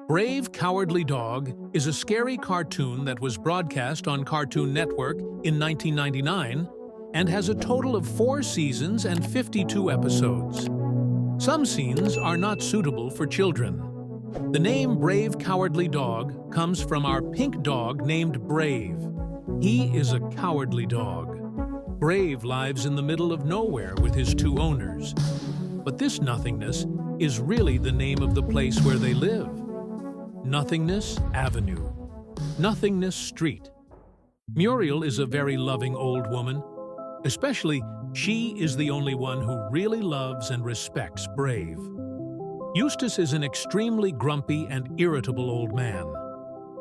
Brave, Cowardly Dog is a scary cartoon that was broadcast on Cartoon Network in 1999 and has a total of 4 seasons and 52 episodes. Some scenes are not suitable for children. The name Brave, Cowardly Dog comes from our pink dog named Brave. He is a cowardly dog. Brave lives in the middle of nowhere with his 2 owners. But this nothingness is really the name of the place where they live. Nothingness Avenue. Nothingness Street. Muriel is a very loving old woman. Especially, she is the only one who really loves and respects Brave. Eustace is an extremely grumpy and irritable old man.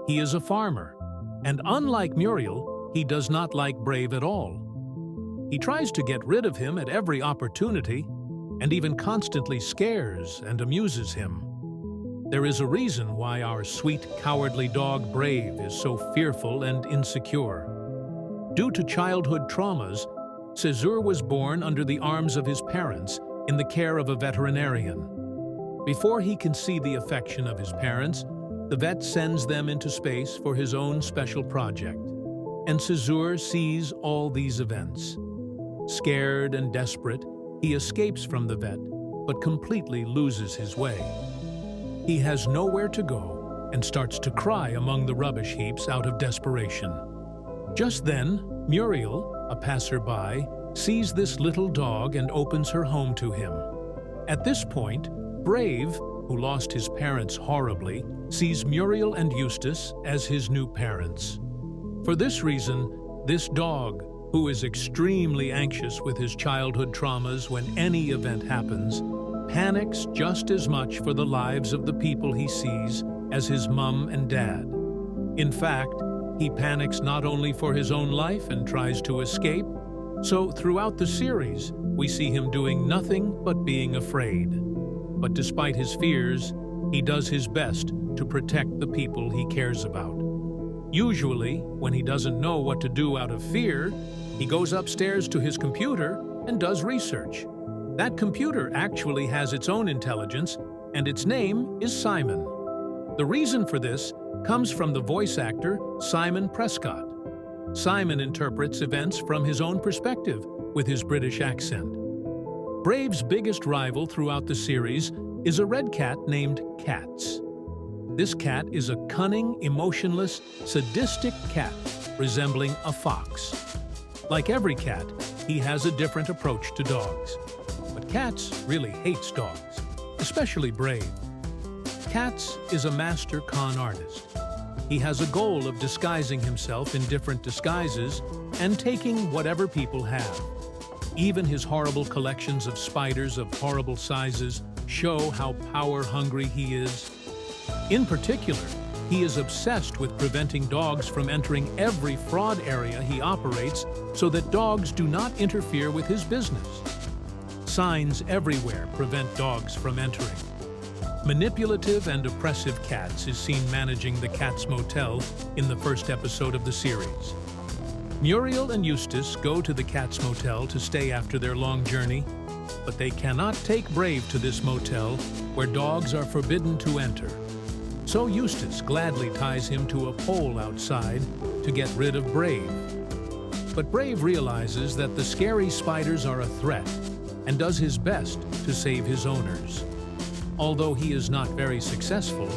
He is a farmer, and unlike Muriel, he does not like Brave at all. He tries to get rid of him at every opportunity, and even constantly scares and amuses him. There is a reason why our sweet, cowardly dog Brave is so fearful and insecure. Due to childhood traumas, César was born under the arms of his parents in the care of a veterinarian. Before he can see the affection of his parents, the vet sends them into space for his own special project. And César sees all these events. Scared and desperate, he escapes from the vet, but completely loses his way. He has nowhere to go and starts to cry among the rubbish heaps out of desperation. Just then, Muriel, a passerby, sees this little dog and opens her home to him. At this point, Brave, who lost his parents horribly, sees Muriel and Eustace as his new parents. For this reason, this dog, who is extremely anxious with his childhood traumas when any event happens, panics just as much for the lives of the people he sees as his mum and dad. In fact, he panics not only for his own life and tries to escape, so throughout the series, we see him doing nothing but being afraid. But despite his fears, he does his best to protect the people he cares about. Usually, when he doesn't know what to do out of fear, he goes upstairs to his computer and does research. That computer actually has its own intelligence, and its name is Simon. The reason for this comes from the voice actor Simon Prescott. Simon interprets events from his own perspective with his British accent. Brave's biggest rival throughout the series is a red cat named Cats. This cat is a cunning, emotionless, sadistic cat resembling a fox. Like every cat, he has a different approach to dogs. But Cats really hates dogs, especially Brave. Cats is a master con artist. He has a goal of disguising himself in different disguises and taking whatever people have. Even his horrible collections of spiders of horrible sizes show how power-hungry he is. In particular, he is obsessed with preventing dogs from entering every fraud area he operates so that dogs do not interfere with his business. Signs everywhere prevent dogs from entering. Manipulative and oppressive Cats is seen managing the Cats Motel in the first episode of the series. Muriel and Eustace go to the Cats Motel to stay after their long journey, but they cannot take Brave to this motel where dogs are forbidden to enter. So Eustace gladly ties him to a pole outside to get rid of Brave. But Brave realizes that the scary spiders are a threat and does his best to save his owners. Although he is not very successful,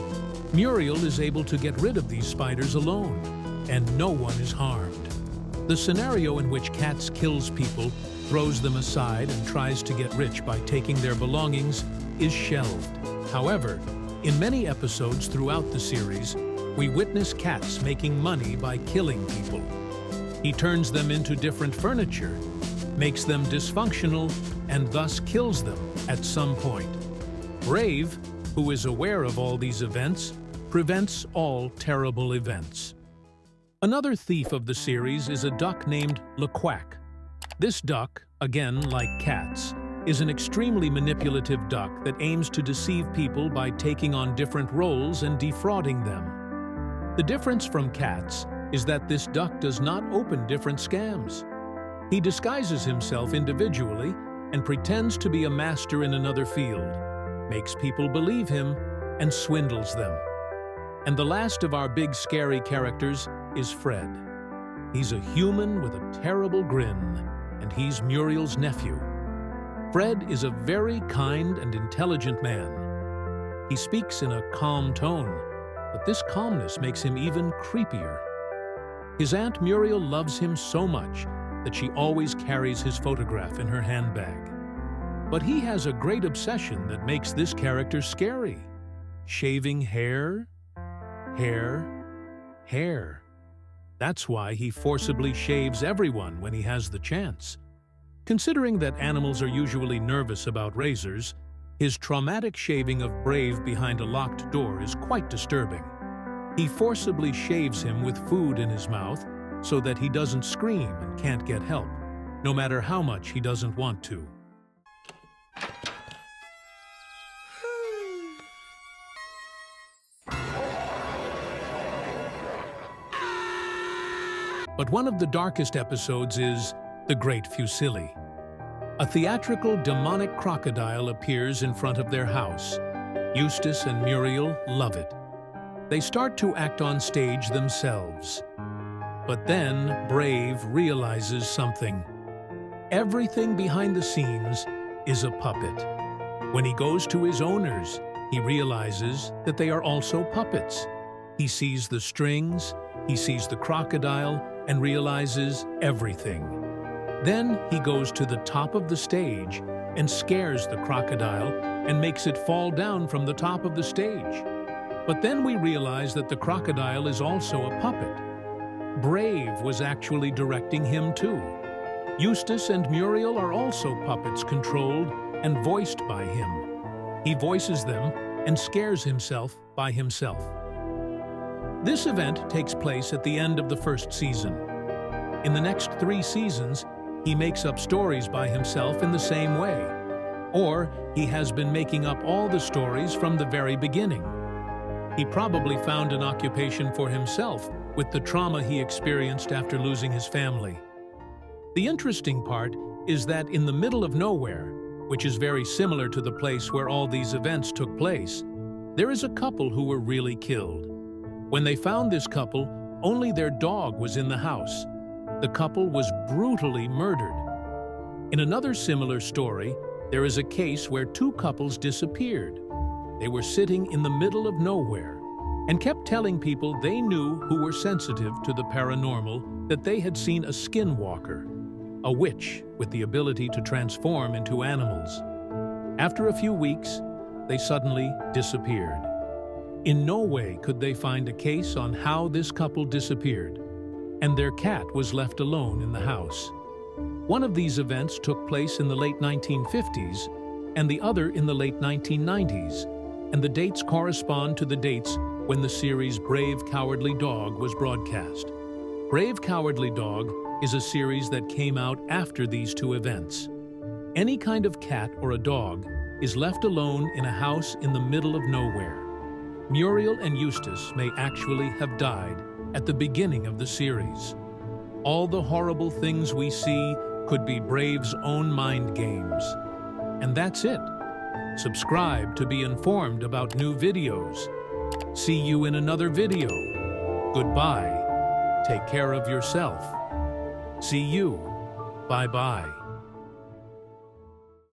Muriel is able to get rid of these spiders alone, and no one is harmed. The scenario in which Cats kills people, throws them aside, and tries to get rich by taking their belongings is shelved. However, in many episodes throughout the series, we witness Cats making money by killing people. He turns them into different furniture, makes them dysfunctional, and thus kills them at some point. Brave, who is aware of all these events, prevents all terrible events. Another thief of the series is a duck named Le Quack. This duck, again like Cats, is an extremely manipulative duck that aims to deceive people by taking on different roles and defrauding them. The difference from Cats is that this duck does not open different scams. He disguises himself individually and pretends to be a master in another field, makes people believe him, and swindles them. And the last of our big scary characters is Fred. He's a human with a terrible grin, and he's Muriel's nephew. Fred is a very kind and intelligent man. He speaks in a calm tone, but this calmness makes him even creepier. His Aunt Muriel loves him so much that she always carries his photograph in her handbag. But he has a great obsession that makes this character scary. Shaving hair, hair, hair. That's why he forcibly shaves everyone when he has the chance. Considering that animals are usually nervous about razors, his traumatic shaving of Brave behind a locked door is quite disturbing. He forcibly shaves him with food in his mouth so that he doesn't scream and can't get help, no matter how much he doesn't want to. But one of the darkest episodes is The Great Fusilli. A theatrical demonic crocodile appears in front of their house. Eustace and Muriel love it. They start to act on stage themselves. But then Brave realizes something. Everything behind the scenes is a puppet. When he goes to his owners, he realizes that they are also puppets. He sees the strings, he sees the crocodile, and realizes everything. Then he goes to the top of the stage and scares the crocodile and makes it fall down from the top of the stage. But then we realize that the crocodile is also a puppet. Brave was actually directing him too. Eustace and Muriel are also puppets controlled and voiced by him. He voices them and scares himself by himself. This event takes place at the end of the first season. In the next 3 seasons, he makes up stories by himself in the same way. Or he has been making up all the stories from the very beginning. He probably found an occupation for himself with the trauma he experienced after losing his family. The interesting part is that in the middle of nowhere, which is very similar to the place where all these events took place, there is a couple who were really killed. When they found this couple, only their dog was in the house. The couple was brutally murdered. In another similar story, there is a case where 2 couples disappeared. They were sitting in the middle of nowhere and kept telling people they knew who were sensitive to the paranormal that they had seen a skinwalker, a witch with the ability to transform into animals. After a few weeks, they suddenly disappeared. In no way could they find a case on how this couple disappeared, and their cat was left alone in the house. One of these events took place in the late 1950s and the other in the late 1990s, and the dates correspond to the dates when the series Brave Cowardly Dog was broadcast. Brave Cowardly Dog is a series that came out after these 2 events. Any kind of cat or a dog is left alone in a house in the middle of nowhere. Muriel and Eustace may actually have died at the beginning of the series. All the horrible things we see could be Brave's own mind games. And that's it. Subscribe to be informed about new videos. See you in another video. Goodbye. Take care of yourself. See you. Bye-bye.